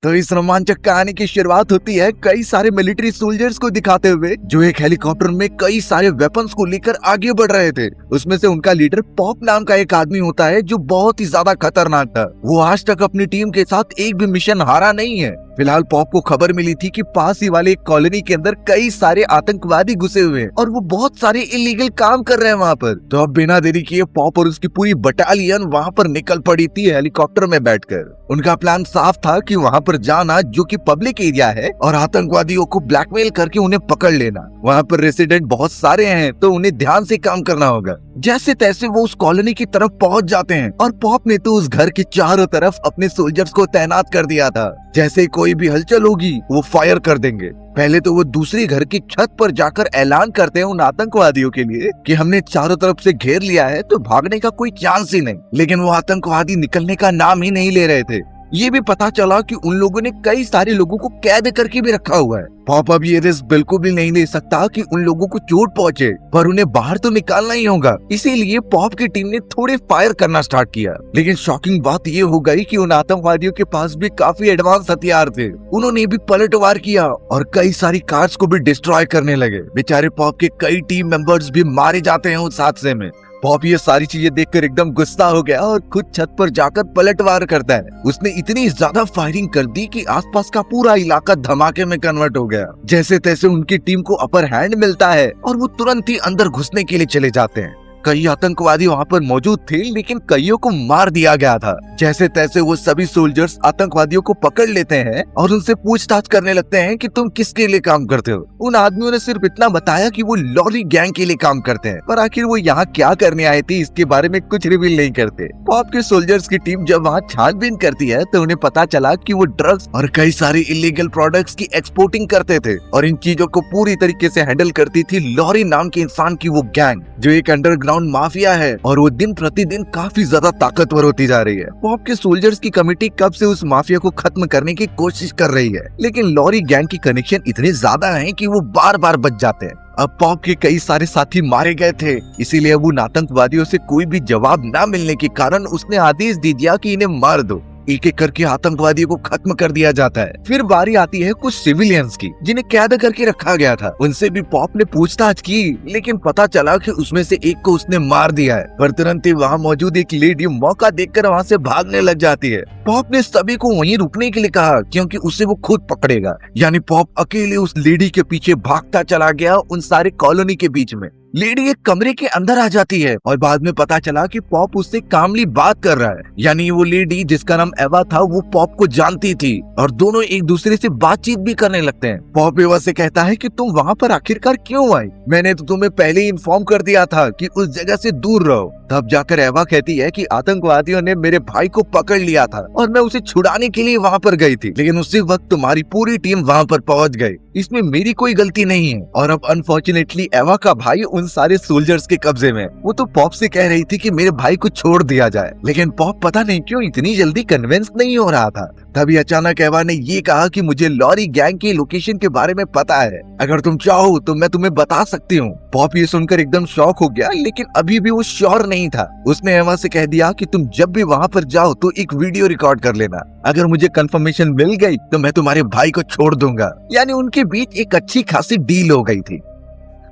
तो इस रोमांचक कहानी की शुरुआत होती है कई सारे मिलिट्री सोल्जर्स को दिखाते हुए जो एक हेलीकॉप्टर में कई सारे वेपन्स को लेकर आगे बढ़ रहे थे। उसमें से उनका लीडर पॉप नाम का एक आदमी होता है जो बहुत ही ज्यादा खतरनाक था। वो आज तक अपनी टीम के साथ एक भी मिशन हारा नहीं है। फिलहाल पॉप को खबर मिली थी कि पास ही वाले एक कॉलोनी के अंदर कई सारे आतंकवादी घुसे हुए हैं और वो बहुत सारे इलीगल काम कर रहे हैं वहाँ पर। तो अब बिना देरी किए पॉप और उसकी पूरी बटालियन वहाँ पर निकल पड़ी थी हेलीकॉप्टर में बैठकर। उनका प्लान साफ था कि वहाँ पर जाना जो कि पब्लिक एरिया है और आतंकवादियों को ब्लैकमेल करके उन्हें पकड़ लेना। वहाँ पर रेसिडेंट बहुत सारे हैं तो उन्हें ध्यान से काम करना होगा। जैसे तैसे वो उस कॉलोनी की तरफ पहुँच जाते हैं और पॉप ने तो उस घर के चारों तरफ अपने सोल्जर्स को तैनात कर दिया था। जैसे कोई भी हलचल होगी वो फायर कर देंगे। पहले तो वो दूसरी घर की छत पर जाकर ऐलान करते हैं उन आतंकवादियों के लिए कि हमने चारों तरफ से घेर लिया है तो भागने का कोई चांस ही नहीं। लेकिन वो आतंकवादी निकलने का नाम ही नहीं ले रहे थे। ये भी पता चला कि उन लोगों ने कई सारे लोगों को कैद करके भी रखा हुआ है। पॉप अब ये रिस्क बिल्कुल भी नहीं ले सकता कि उन लोगों को चोट पहुंचे, पर उन्हें बाहर तो निकालना ही होगा। इसीलिए पॉप की टीम ने थोड़े फायर करना स्टार्ट किया। लेकिन शॉकिंग बात ये हो गई कि उन आतंकवादियों के पास भी काफी एडवांस हथियार थे। उन्होंने भी पलटवार किया और कई सारी कार्स को भी डिस्ट्रॉय करने लगे। बेचारे पॉप के कई टीम मेंबर्स भी मारे जाते हैं उस हादसे में। पॉप ये सारी चीजें देखकर एकदम गुस्सा हो गया और खुद छत पर जाकर पलटवार करता है। उसने इतनी ज्यादा फायरिंग कर दी कि आसपास का पूरा इलाका धमाके में कन्वर्ट हो गया। जैसे तैसे उनकी टीम को अपर हैंड मिलता है और वो तुरंत ही अंदर घुसने के लिए चले जाते हैं। कई आतंकवादी वहाँ पर मौजूद थे लेकिन कईयों को मार दिया गया था। जैसे तैसे वो सभी सोल्जर्स आतंकवादियों को पकड़ लेते हैं और उनसे पूछताछ करने लगते हैं कि तुम किसके लिए काम करते हो। उन आदमियों ने सिर्फ इतना बताया कि वो लॉरी गैंग के लिए काम करते हैं, पर आखिर वो यहाँ क्या करने आए थे इसके बारे में कुछ रिवील नहीं करते। पॉप के सोल्जर्स की टीम जब वहाँ छानबीन करती है तो उन्हें पता चला कि वो ड्रग्स और कई सारी इलीगल प्रोडक्ट्स की एक्सपोर्टिंग करते थे और इन चीजों को पूरी तरीके से हैंडल करती थी लॉरी नाम के इंसान की वो गैंग, जो एक अंडरग्राउंड माफिया है और वो दिन प्रतिदिन काफी ज्यादा ताकतवर होती जा रही है। पॉप के सोल्जर्स की कमेटी कब से उस माफिया को खत्म करने की कोशिश कर रही है, लेकिन लॉरी गैंग की कनेक्शन इतने ज्यादा हैं कि वो बार बार बच जाते हैं। अब पॉप के कई सारे साथी मारे गए थे, इसीलिए अब उन आतंकवादियों से कोई भी जवाब न मिलने के कारण उसने आदेश दे दिया कि इन्हें मार दो। एक एक करके आतंकवादियों को खत्म कर दिया जाता है। फिर बारी आती है कुछ सिविलियंस की जिन्हें कैद करके रखा गया था। उनसे भी पॉप ने पूछताछ की, लेकिन पता चला कि उसमें से एक को उसने मार दिया है। पर तुरंत ही वहाँ मौजूद एक लेडी मौका देखकर वहाँ से भागने लग जाती है। पॉप ने सभी को वहीं रुकने के लिए कहा क्योंकि उसे वो खुद पकड़ेगा। यानी पॉप अकेले उस लेडी के पीछे भागता चला गया उन सारे कॉलोनी के बीच में। लेडी एक कमरे के अंदर आ जाती है और बाद में पता चला कि पॉप उससे कामली बात कर रहा है। यानी वो लेडी जिसका नाम एवा था वो पॉप को जानती थी और दोनों एक दूसरे से बातचीत भी करने लगते हैं। पॉप एवा से कहता है कि तुम वहाँ पर आखिरकार क्यों आई? मैंने तो तुम्हें पहले ही इन्फॉर्म कर दिया था कि उस जगह से दूर रहो। तब जाकर एवा कहती है कि आतंकवादियों ने मेरे भाई को पकड़ लिया था और मैं उसे छुड़ाने के लिए वहाँ पर गई थी, लेकिन उसी वक्त तुम्हारी पूरी टीम वहाँ पर पहुँच गई। इसमें मेरी कोई गलती नहीं है। और अब अनफॉर्चुनेटली एवा का भाई उन सारे सोल्जर्स के कब्जे में। वो तो पॉप से कह रही थी कि मेरे भाई को छोड़ दिया जाए, लेकिन पॉप पता नहीं क्यों इतनी जल्दी कन्विंस नहीं हो रहा था। तभी अचानक एवा ने ये कहा कि मुझे लॉरी गैंग की लोकेशन के बारे में पता है, अगर तुम चाहो तो मैं तुम्हें बता सकती हूँ। पॉप ये सुनकर एकदम शॉक हो गया, लेकिन अभी भी वो श्योर नहीं था। उसने एवा से कह दिया कि तुम जब भी वहाँ पर जाओ तो एक वीडियो रिकॉर्ड कर लेना। अगर मुझे कंफर्मेशन मिल गई तो मैं तुम्हारे भाई को छोड़ दूंगा। यानी उनके बीच एक अच्छी खासी डील हो गई थी।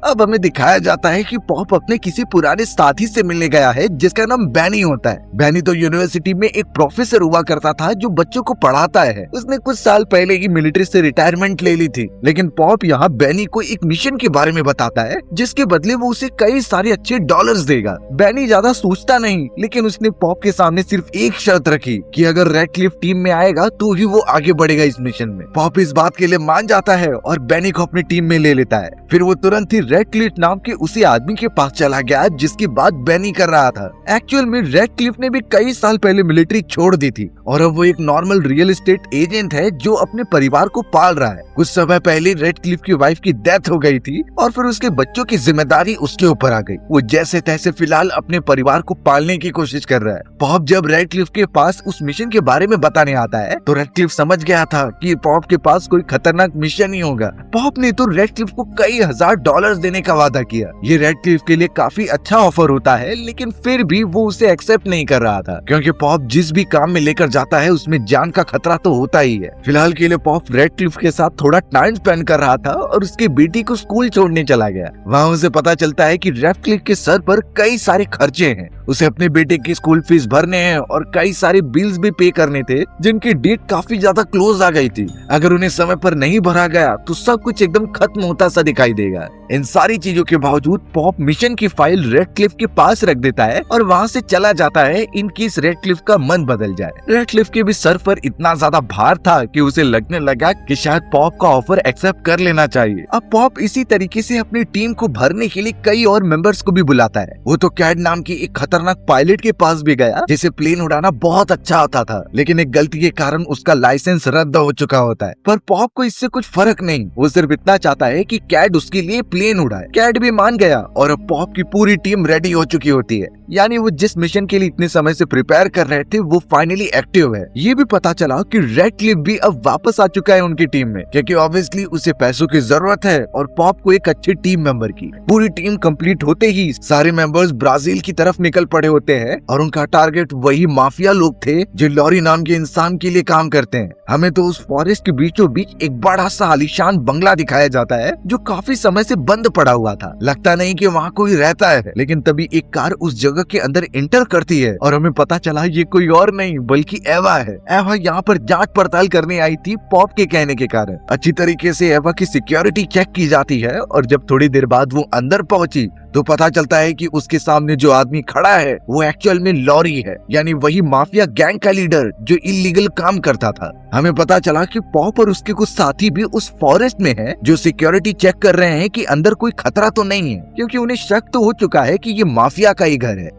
अब हमें दिखाया जाता है कि पॉप अपने किसी पुराने साथी से मिलने गया है जिसका नाम बैनी होता है। बैनी तो यूनिवर्सिटी में एक प्रोफेसर हुआ करता था जो बच्चों को पढ़ाता है। उसने कुछ साल पहले ही मिलिट्री से रिटायरमेंट ले ली थी, लेकिन पॉप यहाँ बैनी को एक मिशन के बारे में बताता है जिसके बदले वो उसे कई सारे अच्छे डॉलर्स देगा। बैनी ज्यादा सोचता नहीं, लेकिन उसने पॉप के सामने सिर्फ एक शर्त रखी कि अगर रेडक्लिफ टीम में आएगा तो ही वो आगे बढ़ेगा इस मिशन में। पॉप इस बात के लिए मान जाता है और बैनी को अपनी टीम में ले लेता है। फिर वो तुरंत ही रेडक्लिफ नाम के उसी आदमी के पास चला गया जिसकी बात बैनी कर रहा था। एक्चुअल में रेडक्लिफ ने भी कई साल पहले मिलिट्री छोड़ दी थी और अब वो एक नॉर्मल रियल एस्टेट एजेंट है जो अपने परिवार को पाल रहा है। कुछ समय पहले रेडक्लिफ की वाइफ की डेथ हो गई थी और फिर उसके बच्चों की जिम्मेदारी उसके ऊपर आ गई। वो जैसे तैसे फिलहाल अपने परिवार को पालने की कोशिश कर रहा है। पॉप जब रेडक्लिफ के पास उस मिशन के बारे में बताने आता है तो रेडक्लिफ समझ गया था कि पॉप के पास कोई खतरनाक मिशन ही होगा। पॉप ने तो रेडक्लिफ को कई $1000 बोनस देने का वादा किया। ये रेडक्लिफ के लिए काफी अच्छा ऑफर होता है, लेकिन फिर भी वो उसे एक्सेप्ट नहीं कर रहा था, क्योंकि पॉप जिस भी काम में लेकर जाता है उसमें जान का खतरा तो होता ही है। फिलहाल के लिए पॉप रेडक्लिफ के साथ थोड़ा टाइम स्पेंड कर रहा था और उसकी बेटी को स्कूल छोड़ने चला गया। वहाँ उसे पता चलता है कि रेडक्लिफ के सर पर कई सारे खर्चे हैं, उसे अपने बेटे की स्कूल फीस भरने हैं और कई सारे बिल्स भी पे करने थे जिनकी डेट काफी ज्यादा क्लोज आ गई थी। अगर उन्हें समय पर नहीं भरा गया तो सब कुछ एकदम खत्म होता सा दिखाई देगा। इन सारी चीजों के बावजूद पॉप मिशन की फाइल रेडक्लिफ के पास रख देता है और वहाँ से चला जाता है इन केस रेडक्लिफ का मन बदल जाए। रेडक्लिफ के भी सर पर इतना ज्यादा भार था कि उसे लगने लगा कि शायद पॉप का ऑफर एक्सेप्ट कर लेना चाहिए। अब पॉप इसी तरीके से अपनी टीम को भरने के लिए कई और मेंबर्स को भी बुलाता है। वो तो कैड नाम की एक खतरनाक पायलट के पास भी गया जिसे प्लेन उड़ाना बहुत अच्छा आता था, लेकिन एक गलती के कारण उसका लाइसेंस रद्द हो चुका होता है। पर पॉप को इससे कुछ फर्क नहीं, वो सिर्फ इतना चाहता है कि कैड उसके लिए प्लेन उड़ाए। कैड भी मान गया और अब पॉप की पूरी टीम रेडी हो चुकी होती है, यानी वो जिस मिशन के लिए इतने समय से प्रिपेयर कर रहे थे वो फाइनली एक्टिव है। ये भी पता चला कि रेडक्लिफ भी अब वापस आ चुका है उनकी टीम में, क्योंकि ऑब्वियसली उसे पैसों की जरूरत है और पॉप को एक अच्छी टीम मेंबर की। पूरी टीम कंप्लीट होते ही सारे मेंबर्स ब्राजील की तरफ निकल पड़े होते हैं और उनका टारगेट वही माफिया लोग थे जो लॉरी नाम के इंसान के लिए काम करते हैं। हमें तो उस फॉरेस्ट के बीचों बीच एक बड़ा सा आलीशान बंगला दिखाया जाता है जो काफी समय से बंद पड़ा हुआ था। लगता नहीं कि वहाँ कोई रहता है, लेकिन तभी एक कार उस जगह के अंदर एंटर करती है और हमें पता चला ये कोई और नहीं बल्कि एवा है। एवा यहाँ पर जांच पड़ताल करने आई थी पॉप के कहने के कारण। अच्छी तरीके से एवा की सिक्योरिटी चेक की जाती है और जब थोड़ी देर बाद वो अंदर पहुंची तो पता चलता है कि उसके सामने जो आदमी खड़ा है वो एक्चुअल में लॉरी है, यानी वही माफिया गैंग का लीडर जो इलीगल काम करता था। हमें पता चला कि पॉप और उसके कुछ साथी भी उस फॉरेस्ट में हैं जो सिक्योरिटी चेक कर रहे हैं कि अंदर कोई खतरा तो नहीं है, क्योंकि उन्हें शक तो हो चुका है कि ये माफिया का ही घर है।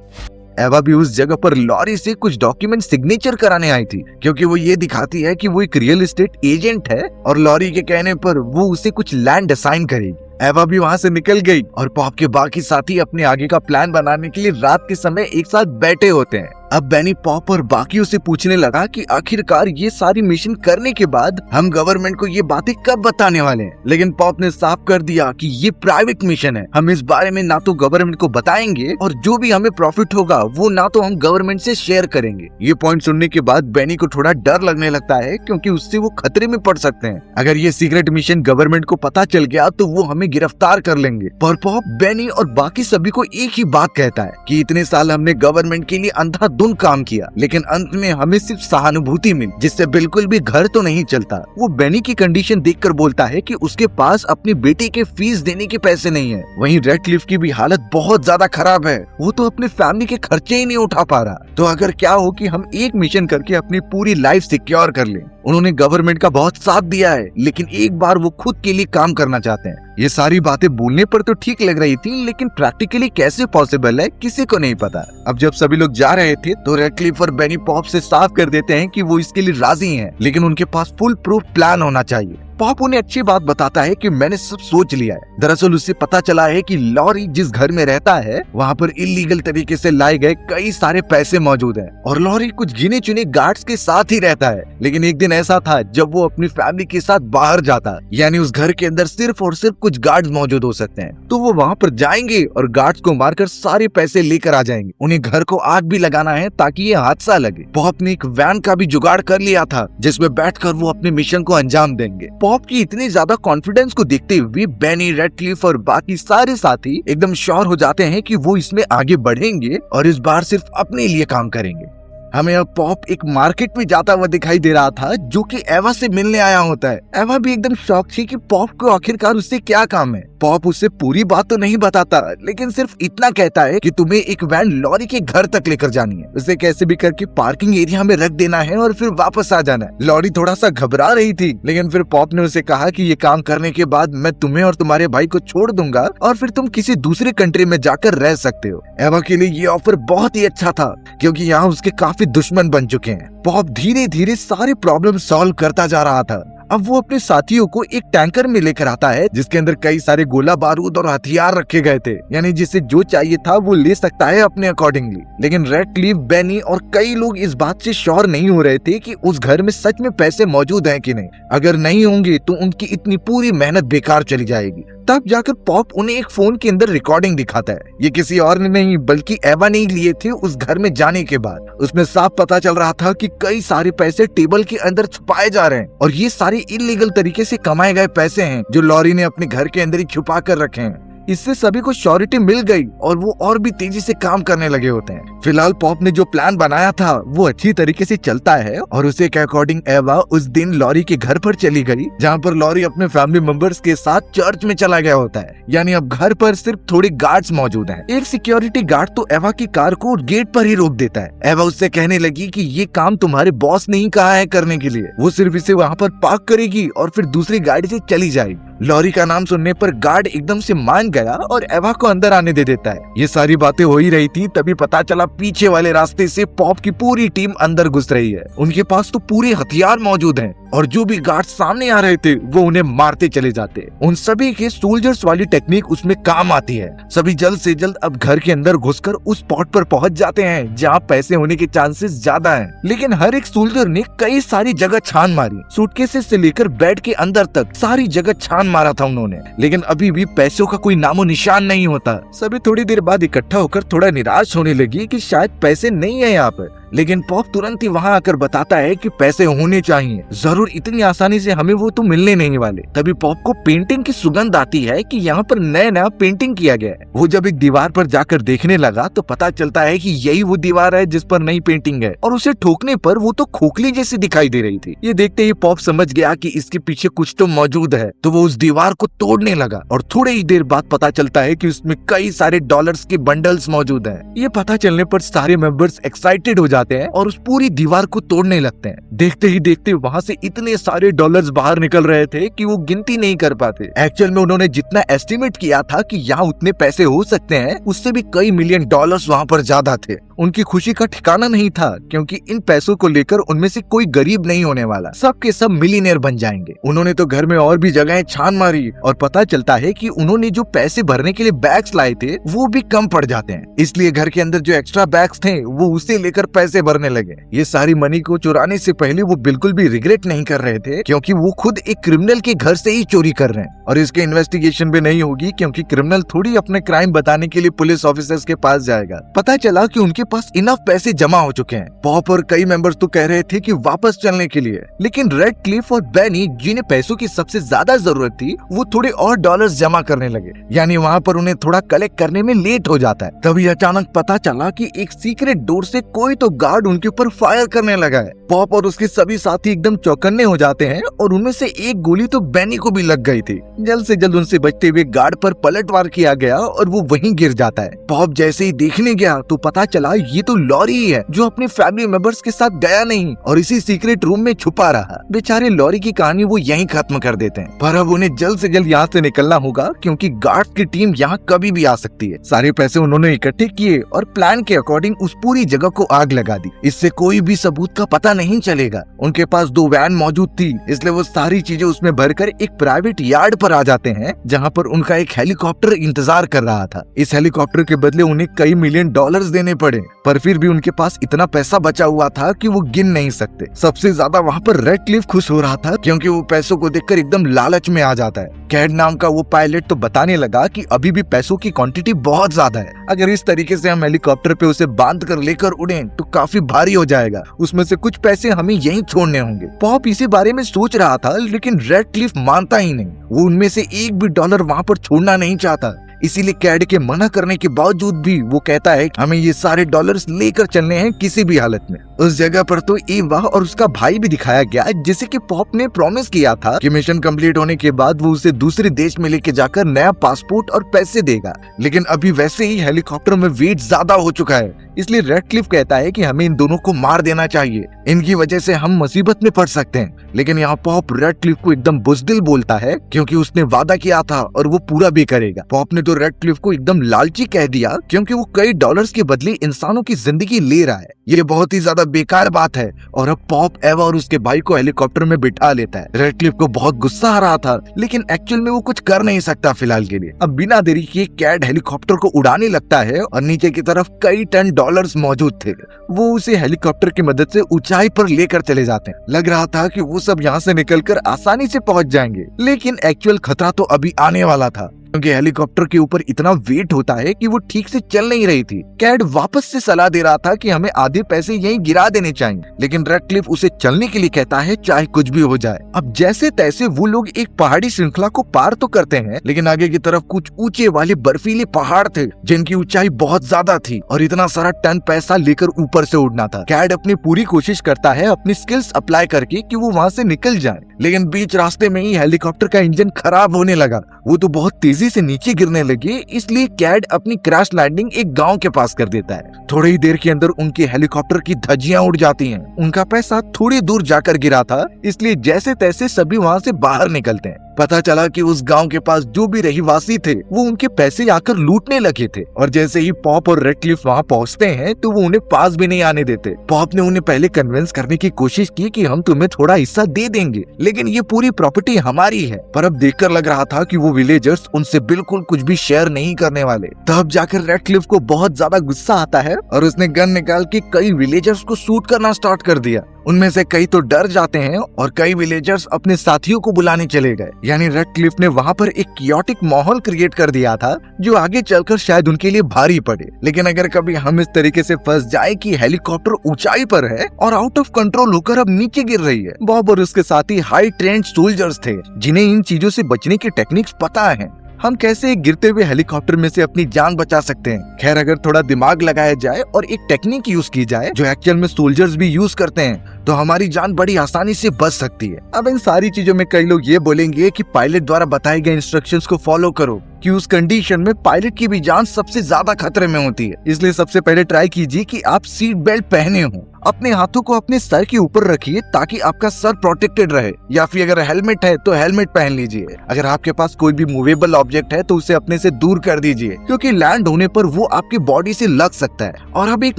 एवा भी उस जगह पर लॉरी से कुछ डॉक्यूमेंट सिग्नेचर कराने आई थी, क्योंकि वो ये दिखाती है कि वो एक रियल एस्टेट एजेंट है और लॉरी के कहने पर वो उसे कुछ लैंड असाइन करेगी। एवा भी वहाँ से निकल गई और पॉप के बाकी साथी अपने आगे का प्लान बनाने के लिए रात के समय एक साथ बैठे होते हैं। अब बेनी पॉप और बाकियों से पूछने लगा कि आखिरकार ये सारी मिशन करने के बाद हम गवर्नमेंट को ये बातें कब बताने वाले हैं, लेकिन पॉप ने साफ कर दिया कि ये प्राइवेट मिशन है, हम इस बारे में ना तो गवर्नमेंट को बताएंगे और जो भी हमें प्रॉफिट होगा वो ना तो हम गवर्नमेंट से शेयर करेंगे। ये पॉइंट सुनने के बाद बेनी को थोड़ा डर लगने लगता है, क्योंकि उससे वो खतरे में पड़ सकते हैं। अगर ये सीक्रेट मिशन गवर्नमेंट को पता चल गया तो वो हमें गिरफ्तार कर लेंगे। पर पॉप बेनी और बाकी सभी को एक ही बात कहता है कि इतने साल हमने गवर्नमेंट के लिए अंधाधुंध काम किया, लेकिन अंत में हमें सिर्फ सहानुभूति मिली, जिससे बिल्कुल भी घर तो नहीं चलता। वो बेनी की कंडीशन देखकर बोलता है कि उसके पास अपनी बेटी के फीस देने के पैसे नहीं है। वहीं रेडक्लिफ की भी हालत बहुत ज्यादा खराब है, वो तो अपने फैमिली के खर्चे ही नहीं उठा पा रहा। तो अगर क्या हो कि हम एक मिशन करके अपनी पूरी लाइफ सिक्योर कर लें। उन्होंने गवर्नमेंट का बहुत साथ दिया है, लेकिन एक बार वो खुद के लिए काम करना चाहते हैं। ये सारी बातें बोलने पर तो ठीक लग रही थी, लेकिन प्रैक्टिकली कैसे पॉसिबल है किसी को नहीं पता। अब जब सभी लोग जा रहे थे तो रेडक्लिफ और बेनी पॉप से साफ कर देते हैं कि वो इसके लिए राजी हैं, लेकिन उनके पास फुल प्रूफ प्लान होना चाहिए। पॉप उन्हें अच्छी बात बताता है कि मैंने सब सोच लिया है। दरअसल उससे पता चला है कि लॉरी जिस घर में रहता है वहाँ पर इलीगल तरीके से लाए गए कई सारे पैसे मौजूद हैं और लॉरी कुछ गिने चुने गार्ड्स के साथ ही रहता है। लेकिन एक दिन ऐसा था जब वो अपनी फैमिली के साथ बाहर जाता, यानी उस घर के अंदर सिर्फ और सिर्फ कुछ गार्ड्स मौजूद हो सकते हैं, तो वो वहाँ पर जाएंगे और गार्ड्स को मारकर सारे पैसे लेकर आ जाएंगे। उन्हें घर को आग भी लगाना है ताकि ये हादसा लगे। पॉप ने एक वैन का भी जुगाड़ कर लिया था जिसमें बैठकर वो अपने मिशन को अंजाम देंगे। पॉप की इतनी ज्यादा कॉन्फिडेंस को देखते हुए बेनी, रेडक्लिफ और बाकी सारे साथी एकदम श्योर हो जाते हैं कि वो इसमें आगे बढ़ेंगे और इस बार सिर्फ अपने लिए काम करेंगे। हमें अब पॉप एक मार्केट में जाता हुआ दिखाई दे रहा था जो कि एवा से मिलने आया होता है। एवा भी एकदम शॉक थी कि पॉप को आखिरकार उससे क्या काम है। पॉप उससे पूरी बात तो नहीं बताता, लेकिन सिर्फ इतना कहता है कि तुम्हें एक वैन लॉरी के घर तक लेकर जानी है, उसे कैसे भी करके पार्किंग एरिया में रख देना है और फिर वापस आ जाना है। लॉरी थोड़ा सा घबरा रही थी, लेकिन फिर पॉप ने उसे कहा कि ये काम करने के बाद मैं तुम्हें और तुम्हारे भाई को छोड़ दूंगा और फिर तुम किसी दूसरे कंट्री में जाकर रह सकते हो। एवा के लिए ये ऑफर बहुत ही अच्छा था, क्योंकि यहाँ उसके काफी दुश्मन बन चुके हैं। पॉप धीरे धीरे सारे प्रॉब्लम सॉल्व करता जा रहा था। अब वो अपने साथियों को एक टैंकर में लेकर आता है जिसके अंदर कई सारे गोला बारूद और हथियार रखे गए थे, यानी जिसे जो चाहिए था वो ले सकता है अपने अकॉर्डिंगली। लेकिन रेडक्लिफ, बेनी और कई लोग इस बात से श्योर नहीं हो रहे थे कि उस घर में सच में पैसे मौजूद हैं कि नहीं। अगर नहीं होंगे तो उनकी इतनी पूरी मेहनत बेकार चली जाएगी। तब जाकर पॉप उन्हें एक फोन के अंदर रिकॉर्डिंग दिखाता है। ये किसी और ने नहीं बल्कि एवा ने लिए थे उस घर में जाने के बाद। उसमें साफ पता चल रहा था कि कई सारे पैसे टेबल के अंदर छुपाए जा रहे हैं और ये सारे इलीगल तरीके से कमाए गए पैसे हैं जो लॉरी ने अपने घर के अंदर ही छुपा कर रखे हैं। इससे सभी को श्योरिटी मिल गई और वो और भी तेजी से काम करने लगे होते हैं। फिलहाल पॉप ने जो प्लान बनाया था वो अच्छी तरीके से चलता है और उसे के अकॉर्डिंग एवा उस दिन लॉरी के घर पर चली गई, जहाँ पर लॉरी अपने फैमिली मेंबर्स के साथ चर्च में चला गया होता है। यानी अब घर पर सिर्फ थोड़े गार्ड्स मौजूद हैं। एक सिक्योरिटी गार्ड तो एवा की कार को गेट पर ही रोक देता है। एवा उससे कहने लगी कि ये काम तुम्हारे बॉस ने ही कहा है करने के लिए, वो सिर्फ इसे वहाँ पर पार्क करेगी और फिर दूसरी गाड़ी से चली जाएगी। लॉरी का नाम सुनने पर गार्ड एकदम से मान गया और एवा को अंदर आने दे देता है। ये सारी बातें हो ही रही थी तभी पता चला पीछे वाले रास्ते से पॉप की पूरी टीम अंदर घुस रही है। उनके पास तो पूरे हथियार मौजूद हैं और जो भी गार्ड सामने आ रहे थे वो उन्हें मारते चले जाते। उन सभी के सोल्जर्स वाली टेक्निक उसमें काम आती है। सभी जल्द से जल्द अब घर के अंदर घुसकर उस स्पॉट पर पहुंच जाते हैं जहां पैसे होने के चांसेस ज्यादा हैं। लेकिन हर एक सोल्जर ने कई सारी जगह छान मारी, सूटकेसेस से लेकर बेड के अंदर तक सारी जगह छान मारा था उन्होंने, लेकिन अभी भी पैसों का कोई नामो निशान नहीं होता। सभी थोड़ी देर बाद इकट्ठा होकर थोड़ा निराश होने लगी कि शायद पैसे नहीं है यहाँ पर। लेकिन पॉप तुरंत ही वहाँ आकर बताता है कि पैसे होने चाहिए, जरूर इतनी आसानी से हमें वो तो मिलने नहीं वाले। तभी पॉप को पेंटिंग की सुगंध आती है कि यहाँ पर नया पेंटिंग किया गया है। वो जब एक दीवार पर जाकर देखने लगा तो पता चलता है कि यही वो दीवार है जिस पर नई पेंटिंग है और उसे ठोकने पर वो तो खोखली जैसी दिखाई दे रही थी। ये देखते ही पॉप समझ गया कि इसके पीछे कुछ तो मौजूद है, तो वो उस दीवार को तोड़ने लगा और थोड़ी ही देर बाद पता चलता है कि उसमें कई सारे डॉलर्स के बंडल्स मौजूद हैं। ये पता चलने पर सारे मेंबर्स एक्साइटेड हो जाते हैं और उस पूरी दीवार को तोड़ने लगते हैं। देखते ही देखते वहाँ से इतने सारे डॉलर्स बाहर निकल रहे थे कि वो गिनती नहीं कर पाते। एक्चुअल में उन्होंने जितना एस्टिमेट किया था कि यहाँ उतने पैसे हो सकते हैं, उससे भी कई मिलियन डॉलर्स वहाँ पर ज्यादा थे। उनकी खुशी का ठिकाना नहीं था क्योंकि इन पैसों को लेकर उनमें से कोई गरीब नहीं होने वाला, सब के सब मिलियनेयर बन जाएंगे। उन्होंने तो घर में और भी जगहें छान मारी और पता चलता है कि उन्होंने जो पैसे भरने के लिए बैग्स लाए थे वो भी कम पड़ जाते हैं, इसलिए घर के अंदर जो एक्स्ट्रा बैग्स थे वो उसे लेकर पैसे भरने लगे। ये सारी मनी को चुराने से पहले वो बिल्कुल भी रिग्रेट नहीं कर रहे थे क्योंकि वो खुद एक क्रिमिनल के घर से ही चोरी कर रहे हैं और इसके इन्वेस्टिगेशन भी नहीं होगी क्योंकि क्रिमिनल थोड़ी अपने क्राइम बताने के लिए पुलिस ऑफिसर्स के पास जाएगा। पता चला कि उनके पास इनफ पैसे जमा हो चुके हैं। पॉप और कई मेंबर्स तो कह रहे थे कि वापस चलने के लिए, लेकिन रेडक्लिफ और बेनी जिन्हें पैसों की सबसे ज्यादा जरूरत थी वो थोड़े और डॉलर्स जमा करने लगे, यानी वहाँ पर उन्हें थोड़ा कलेक्ट करने में लेट हो जाता है। तभी अचानक पता चला कि एक सीक्रेट डोर से कोई तो गार्ड उनके ऊपर फायर करने लगा है। पॉप और उसके सभी साथी एकदम चौकन्ने हो जाते हैं और उनमें से एक गोली तो बेनी को भी लग गई थी। जल्द से जल्द उनसे बचते हुए गार्ड पर पलटवार किया गया और वो वहीं गिर जाता है। पॉप जैसे ही देखने गया तो पता चला ये तो लॉरी ही है जो अपने फैमिली मेंबर्स के साथ गया नहीं और इसी सीक्रेट रूम में छुपा रहा। बेचारे लॉरी की कहानी वो यहीं खत्म कर देते हैं, पर अब उन्हें जल्द से जल्द यहाँ से निकलना होगा क्योंकि गार्ड की टीम यहाँ कभी भी आ सकती है। सारे पैसे उन्होंने इकट्ठे किए और प्लान के अकॉर्डिंग उस पूरी जगह को आग लगा दी। इससे कोई भी सबूत का पता नहीं चलेगा। उनके पास 2 वैन मौजूद थी, इसलिए वो सारी चीजें उसमें भरकर एक प्राइवेट यार्ड पर आ जाते हैं जहाँ पर उनका एक हेलीकॉप्टर इंतजार कर रहा था। इस हेलीकॉप्टर के बदले उन्हें कई मिलियन डॉलर्स देने पड़े, पर फिर भी उनके पास इतना पैसा बचा हुआ था कि वो गिन नहीं सकते। सबसे ज्यादा वहाँ पर रेडक्लिफ खुश हो रहा था क्योंकि वो पैसों को देखकर एकदम लालच में आ जाता है। कैड नाम का वो पायलट तो बताने लगा कि अभी भी पैसों की क्वांटिटी बहुत ज्यादा है, अगर इस तरीके से हम हेलीकॉप्टर पे उसे बांध कर लेकर उड़ें तो काफी भारी हो जाएगा, उसमें से कुछ पैसे हमें यहीं छोड़ने होंगे। पॉप इसी बारे में सोच रहा था लेकिन रेडक्लिफ मानता ही नहीं, वो उनमें से एक भी डॉलर वहाँ पर छोड़ना नहीं चाहता। इसीलिए कैड के मना करने के बावजूद भी वो कहता है कि हमें ये सारे डॉलर्स लेकर चलने हैं किसी भी हालत में। उस जगह पर तो एवा और उसका भाई भी दिखाया गया जिसे कि पॉप ने प्रॉमिस किया था कि मिशन कंप्लीट होने के बाद वो उसे दूसरे देश में लेके जाकर नया पासपोर्ट और पैसे देगा। लेकिन अभी वैसे ही हेलीकॉप्टर में वेट ज्यादा हो चुका है, इसलिए रेडक्लिफ कहता है कि हमें इन दोनों को मार देना चाहिए, इनकी वजह से हम मुसीबत में पड़ सकते हैं। लेकिन यहाँ पॉप रेडक्लिफ को एकदम बुज़दिल बोलता है क्योंकि उसने वादा किया था और वो पूरा भी करेगा। पॉप ने तो रेडक्लिफ को एकदम लालची कह दिया क्योंकि वो कई डॉलर्स के बदले इंसानों की जिंदगी ले रहा है। ये बहुत ही ज्यादा बेकार बात है। और अब पॉप एवा और उसके भाई को हेलीकॉप्टर में बिठा लेता है। रेडक्लिफ को बहुत गुस्सा आ रहा था, लेकिन एक्चुअल में वो कुछ कर नहीं सकता फिलहाल के लिए। अब बिना देरी किए कैड हेलीकॉप्टर को उड़ाने लगता है और नीचे की तरफ कई टन डॉलर्स मौजूद थे। वो उसे हेलीकॉप्टर की मदद से ऊंचाई पर लेकर चले जाते हैं। लग रहा था कि वो सब यहाँ से निकलकर आसानी से पहुंच जाएंगे, लेकिन एक्चुअल खतरा तो अभी आने वाला था क्योंकि हेलीकॉप्टर के ऊपर इतना वेट होता है कि वो ठीक से चल नहीं रही थी। कैड वापस से सलाह दे रहा था कि हमें आधे पैसे यहीं गिरा देने चाहिए, लेकिन रेडक्लिफ उसे चलने के लिए कहता है चाहे कुछ भी हो जाए। अब जैसे तैसे वो लोग एक पहाड़ी श्रृंखला को पार तो करते हैं, लेकिन आगे की तरफ कुछ ऊंचे वाले बर्फीले पहाड़ थे जिनकी ऊंचाई बहुत ज्यादा थी और इतना सारा टन पैसा लेकर ऊपर से उड़ना था। कैड अपनी पूरी कोशिश करता है अपनी स्किल्स अप्लाई करके कि वो वहाँ से निकल जाए, लेकिन बीच रास्ते में ही हेलीकॉप्टर का इंजन खराब होने लगा। वो तो बहुत तेजी से नीचे गिरने लगे, इसलिए कैड अपनी क्रैश लैंडिंग एक गांव के पास कर देता है। थोड़ी ही देर के अंदर उनके हेलीकॉप्टर की धज्जियां उड़ जाती हैं। उनका पैसा थोड़ी दूर जाकर गिरा था, इसलिए जैसे तैसे सभी वहां से बाहर निकलते हैं। पता चला कि उस गांव के पास जो भी रहीवासी थे वो उनके पैसे आकर लूटने लगे थे, और जैसे ही पॉप और रेडक्लिफ वहां पहुंचते हैं तो वो उन्हें पास भी नहीं आने देते। पॉप ने उन्हें पहले कन्विंस करने की कोशिश की कि हम तुम्हें थोड़ा हिस्सा दे देंगे, लेकिन ये पूरी प्रॉपर्टी हमारी है। पर अब देखकर लग रहा था कि वो विलेजर्स उनसे बिल्कुल कुछ भी शेयर नहीं करने वाले। तब जाकर रेडक्लिफ को बहुत ज्यादा गुस्सा आता है और उसने गन निकाल के कई विलेजर्स को शूट करना स्टार्ट कर दिया। उनमें से कई तो डर जाते हैं और कई विलेजर्स अपने साथियों को बुलाने चले गए। यानी रेडक्लिफ ने वहां पर एक कियोटिक माहौल क्रिएट कर दिया था जो आगे चलकर शायद उनके लिए भारी पड़े। लेकिन अगर कभी हम इस तरीके से फंस जाए कि हेलीकॉप्टर ऊंचाई पर है और आउट ऑफ कंट्रोल होकर अब नीचे गिर रही है। बॉब और उसके साथी हाई ट्रेंड सोल्जर्स थे जिन्हें इन चीजों से बचने की टेक्निक्स पता है। हम कैसे एक गिरते हुए हेलीकॉप्टर में से अपनी जान बचा सकते हैं। खैर, अगर थोड़ा दिमाग लगाया जाए और एक टेक्निक यूज की जाए जो एक्चुअल में सोल्जर्स भी यूज करते हैं, तो हमारी जान बड़ी आसानी से बच सकती है। अब इन सारी चीजों में कई लोग ये बोलेंगे कि पायलट द्वारा बताए गए इंस्ट्रक्शंस को फॉलो करो, कि उस कंडीशन में पायलट की भी जान सबसे ज्यादा खतरे में होती है। इसलिए सबसे पहले ट्राई कीजिए कि आप सीट बेल्ट पहने हो। अपने हाथों को अपने सर के ऊपर रखिए ताकि आपका सर प्रोटेक्टेड रहे, या फिर अगर हेलमेट है तो हेलमेट पहन लीजिए। अगर आपके पास कोई भी मूवेबल ऑब्जेक्ट है तो उसे अपने से दूर कर दीजिए, क्योंकि लैंड होने पर वो आपकी बॉडी से लग सकता है। और अब एक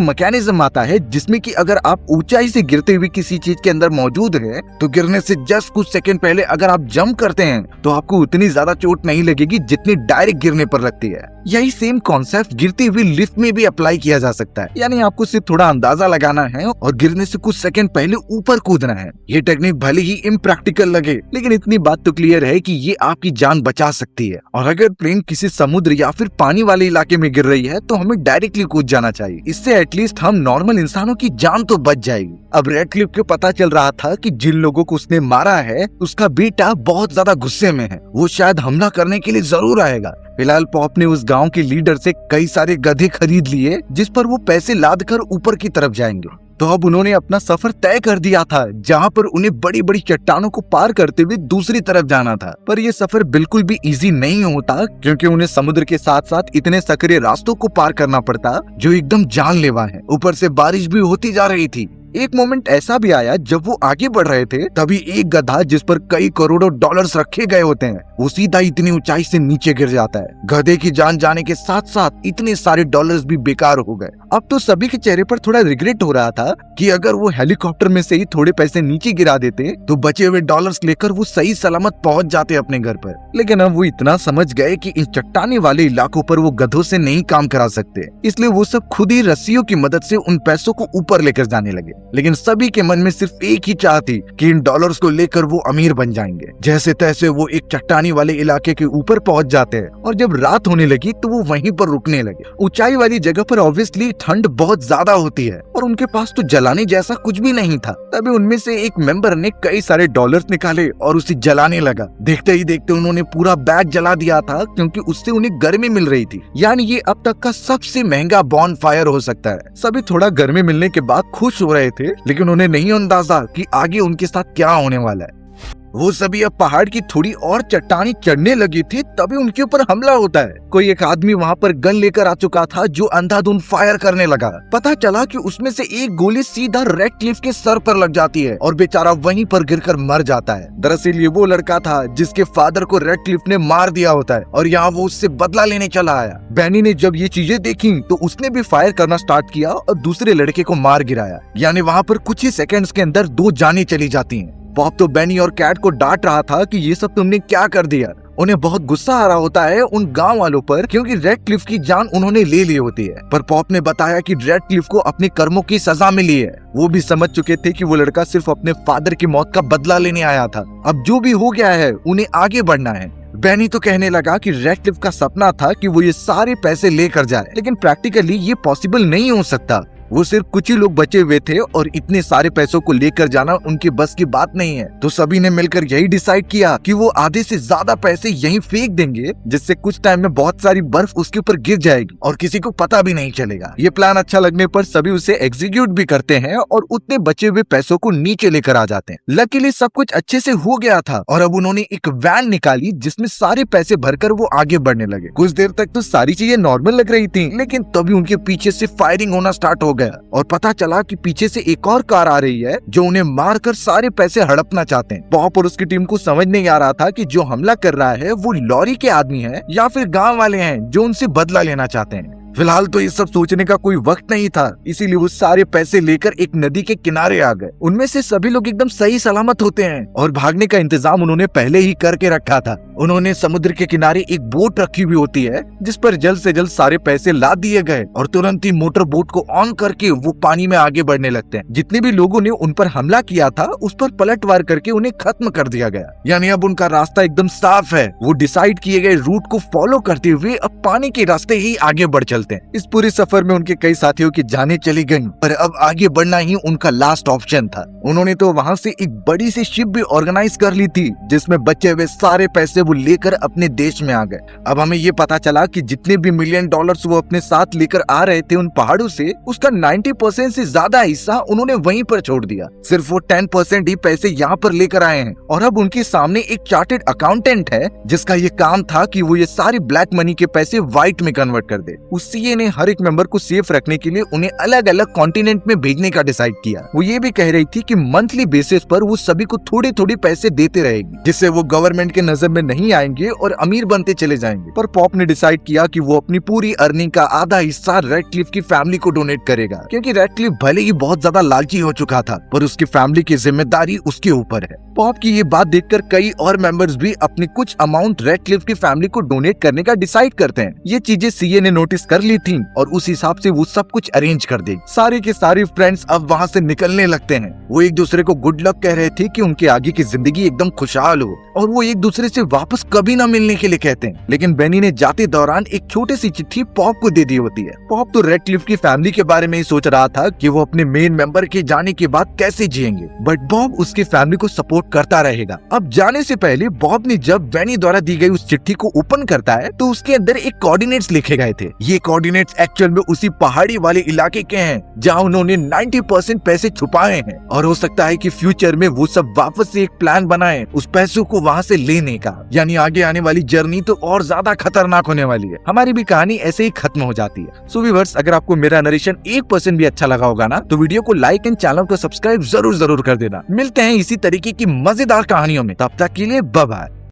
मैकेनिज्म आता है जिसमें कि अगर आप ऊंचाई से गिरते हुए किसी चीज के अंदर मौजूद है तो गिरने से जस्ट कुछ सेकंड पहले अगर आप जंप करते हैं तो आपको उतनी ज्यादा चोट नहीं लगेगी जितनी डायरेक्ट गिरने पर लगती है। यही सेम कॉन्सेप्ट गिरती हुई लिफ्ट में भी अप्लाई किया जा सकता है। यानी आपको सिर्फ थोड़ा अंदाजा लगाना है और गिरने से कुछ सेकंड पहले ऊपर कूदना है। ये टेक्निक भले ही इम्प्रैक्टिकल लगे, लेकिन इतनी बात तो क्लियर है कि ये आपकी जान बचा सकती है। और अगर प्लेन किसी समुद्र या फिर पानी वाले इलाके में गिर रही है तो हमें डायरेक्टली कूद जाना चाहिए। इससे एटलीस्ट हम नॉर्मल इंसानों की जान तो बच जाएगी। अब रेडक्लिफ को पता चल रहा था कि जिन लोगों को उसने मारा है उसका बेटा बहुत ज्यादा गुस्से में है, वो शायद हमला करने के लिए जरूर आएगा। फिलहाल पॉप ने उस गांव के लीडर से कई सारे गधे खरीद लिए जिस पर वो पैसे लाद कर ऊपर की तरफ जाएंगे। तो अब उन्होंने अपना सफर तय कर दिया था, जहां पर उन्हें बड़ी बड़ी चट्टानों को पार करते हुए दूसरी तरफ जाना था। पर यह सफर बिल्कुल भी इजी नहीं होता, क्योंकि उन्हें समुद्र के साथ साथ इतने सकरे रास्तों को पार करना पड़ता जो एकदम जानलेवा है। ऊपर से बारिश भी होती जा रही थी। एक मोमेंट ऐसा भी आया जब वो आगे बढ़ रहे थे, तभी एक गधा जिस पर कई करोड़ों डॉलर्स रखे गए होते हैं वो सीधा इतनी ऊंचाई से नीचे गिर जाता है। गधे की जान जाने के साथ साथ इतने सारे डॉलर्स भी बेकार हो गए। अब तो सभी के चेहरे पर थोड़ा रिग्रेट हो रहा था कि अगर वो हेलीकॉप्टर में से ही थोड़े पैसे नीचे गिरा देते तो बचे हुए डॉलर्स लेकर वो सही सलामत पहुंच जाते अपने घर पर। लेकिन अब वो इतना समझ गए कि इन चट्टाने वाले इलाकों पर वो गधों से नहीं काम करा सकते, इसलिए वो सब खुद ही रस्सियों की मदद से उन पैसों को ऊपर लेकर जाने लगे। लेकिन सभी के मन में सिर्फ एक ही चाह थी कि इन डॉलर्स को लेकर वो अमीर बन जाएंगे। जैसे तैसे वो एक चट्टानी वाले इलाके के ऊपर पहुंच जाते हैं और जब रात होने लगी तो वो वहीं पर रुकने लगे। ऊंचाई वाली जगह पर ऑब्वियसली ठंड बहुत ज्यादा होती है और उनके पास तो जलाने जैसा कुछ भी नहीं था। तभी उनमें से एक मेंबर ने कई सारे डॉलर्स निकाले और उसे जलाने लगा। देखते ही देखते उन्होंने पूरा बैग जला दिया था, क्योंकि उससे उन्हें गर्मी मिल रही थी। यानी ये अब तक का सबसे महंगा बॉन फायर हो सकता है। सभी थोड़ा गर्मी मिलने के बाद खुश हो रहे थे, लेकिन उन्हें नहीं अंदाजा कि आगे उनके साथ क्या होने वाला है। वो सभी अब पहाड़ की थोड़ी और चट्टानी चढ़ने लगी थी, तभी उनके ऊपर हमला होता है। कोई एक आदमी वहाँ पर गन लेकर आ चुका था जो अंधाधुंध फायर करने लगा। पता चला कि उसमें से एक गोली सीधा रेडक्लिफ के सर पर लग जाती है और बेचारा वहीं पर गिरकर मर जाता है। दरअसल ये वो लड़का था जिसके फादर को रेडक्लिफ ने मार दिया होता है और यहाँ वो उससे बदला लेने चला आया। बैनी ने जब ये चीजें देखी तो उसने भी फायर करना स्टार्ट किया और दूसरे लड़के को मार गिराया। यानी वहाँ पर कुछ ही सेकंड्स के अंदर 2 जानें चली जाती हैं। पॉप तो बेनी और कैट को डांट रहा था कि ये सब तुमने क्या कर दिया। उन्हें बहुत गुस्सा आ रहा होता है उन गांव वालों पर, क्योंकि रेडक्लिफ की जान उन्होंने ले ली होती है। पर पॉप ने बताया कि रेडक्लिफ को अपने कर्मों की सजा मिली है। वो भी समझ चुके थे कि वो लड़का सिर्फ अपने फादर की मौत का बदला लेने आया था। अब जो भी हो गया है उन्हें आगे बढ़ना है। बेनी तो कहने लगा कि रेडक्लिफ का सपना था कि वो ये सारे पैसे लेकर जाए, लेकिन प्रैक्टिकली ये पॉसिबल नहीं हो सकता। वो सिर्फ कुछ ही लोग बचे हुए थे और इतने सारे पैसों को लेकर जाना उनके बस की बात नहीं है। तो सभी ने मिलकर यही डिसाइड किया कि वो आधे से ज्यादा पैसे यहीं फेंक देंगे, जिससे कुछ टाइम में बहुत सारी बर्फ उसके ऊपर गिर जाएगी और किसी को पता भी नहीं चलेगा। ये प्लान अच्छा लगने पर सभी उसे एग्जीक्यूट भी करते हैं और उतने बचे हुए पैसों को नीचे लेकर आ जाते हैं। लकीली सब कुछ अच्छे से हो गया था और अब उन्होंने एक वैन निकाली जिसमें सारे पैसे भरकर वो आगे बढ़ने लगे। कुछ देर तक तो सारी चीजें नॉर्मल लग रही थी, लेकिन तभी उनके पीछे से फायरिंग होना स्टार्ट हो गया और पता चला कि पीछे से एक और कार आ रही है जो उन्हें मारकर सारे पैसे हड़पना चाहते हैं। पॉप और उसकी टीम को समझ नहीं आ रहा था कि जो हमला कर रहा है वो लॉरी के आदमी है या फिर गांव वाले हैं जो उनसे बदला लेना चाहते हैं। फिलहाल तो ये सब सोचने का कोई वक्त नहीं था, इसीलिए वो सारे पैसे लेकर एक नदी के किनारे आ गए। उनमें से सभी लोग एकदम सही सलामत होते हैं और भागने का इंतजाम उन्होंने पहले ही करके रखा था। उन्होंने समुद्र के किनारे एक बोट रखी हुई होती है जिस पर जल्द से जल्द सारे पैसे लाद दिए गए और तुरंत ही मोटर बोट को ऑन करके वो पानी में आगे बढ़ने लगते हैं। जितने भी लोगों ने उन पर हमला किया था उस पर पलटवार करके उन्हें खत्म कर दिया गया। यानी अब उनका रास्ता एकदम साफ है। वो डिसाइड किए गए रूट को फॉलो करते हुए अब पानी के रास्ते ही आगे बढ़ चलते हैं। इस पूरे सफर में उनके कई साथियों की जानें चली गईं, पर अब आगे बढ़ना ही उनका लास्ट ऑप्शन था। उन्होंने तो वहाँ से एक बड़ी सी शिप भी ऑर्गेनाइज कर ली थी जिसमें बचे हुए सारे पैसे वो लेकर अपने देश में आ गए। अब हमें ये पता चला कि जितने भी $1,000,000 वो अपने साथ लेकर आ रहे थे उन पहाड़ों से, उसका 90% से ज्यादा हिस्सा उन्होंने वहीं पर छोड़ दिया। सिर्फ वो 10% ही पैसे यहाँ पर लेकर आए हैं और अब उनके सामने एक चार्टेड अकाउंटेंट है जिसका ये काम था कि वो ये सारी ब्लैक मनी के पैसे व्हाइट में कन्वर्ट कर दे। उस सीए ने हर एक मेंबर को सेफ रखने के लिए उन्हें अलग अलग कॉन्टिनेंट में भेजने का डिसाइड किया। वो ये भी कह रही थी कि मंथली बेसिस पर वो सभी को थोड़े थोड़े पैसे देते रहेगी, जिससे वो गवर्नमेंट के नजर में नहीं आएंगे और अमीर बनते चले जाएंगे। पर पॉप ने डिसाइड किया कि वो अपनी पूरी अर्निंग का आधा हिस्सा रेडक्लिफ की फैमिली को डोनेट करेगा, क्योंकि रेडक्लिफ भले ही बहुत ज्यादा लालची हो चुका था पर उसकी फैमिली की जिम्मेदारी उसके ऊपर है। पॉप की ये बात देखकर कई और मेंबर्स भी अपनी कुछ अमाउंट रेडक्लिफ की फैमिली को डोनेट करने का डिसाइड करते हैं। ये चीजें सीए ने नोटिस कर ली थी और उस हिसाब से वो सब कुछ अरेंज कर देगी। सारे के सारे फ्रेंड्स अब वहाँ से निकलने लगते हैं। वो एक दूसरे को गुड लक कह रहे थे कि उनके आगे की जिंदगी एकदम खुशहाल हो और वो एक दूसरे से वापस कभी ना मिलने के लिए कहते हैं। लेकिन बेनी ने जाते दौरान एक छोटी सी चिट्ठी पॉप को दे दी होती है। पॉप तो रेडक्लिफ की फैमिली के बारे में ही सोच रहा था कि वो अपने मेन मेंबर के जाने के बाद कैसे जिएंगे, बट बॉब उसकी फैमिली को सपोर्ट करता रहेगा। अब जाने से पहले बॉब ने जब बेनी द्वारा दी गई उस चिट्ठी को ओपन करता है तो उसके अंदर एक कोऑर्डिनेट्स लिखे गए थे। ये कोऑर्डिनेट्स एक्चुअल में उसी पहाड़ी वाले इलाके के हैं जहाँ उन्होंने 90% पैसे छुपाए हैं और हो सकता है कि फ्यूचर में वो सब वापस से एक प्लान बनाएं उस पैसों को वहाँ से लेने का। यानी आगे आने वाली जर्नी तो और ज्यादा खतरनाक होने वाली है। हमारी भी कहानी ऐसे ही खत्म हो जाती है। सो व्यूअर्स, अगर आपको मेरा नरेशन 1% भी अच्छा लगा होगा ना तो वीडियो को लाइक एंड चैनल को सब्सक्राइब जरूर कर देना। मिलते हैं इसी तरीके की मजेदार कहानियों में, तब तक के लिए बाय बाय।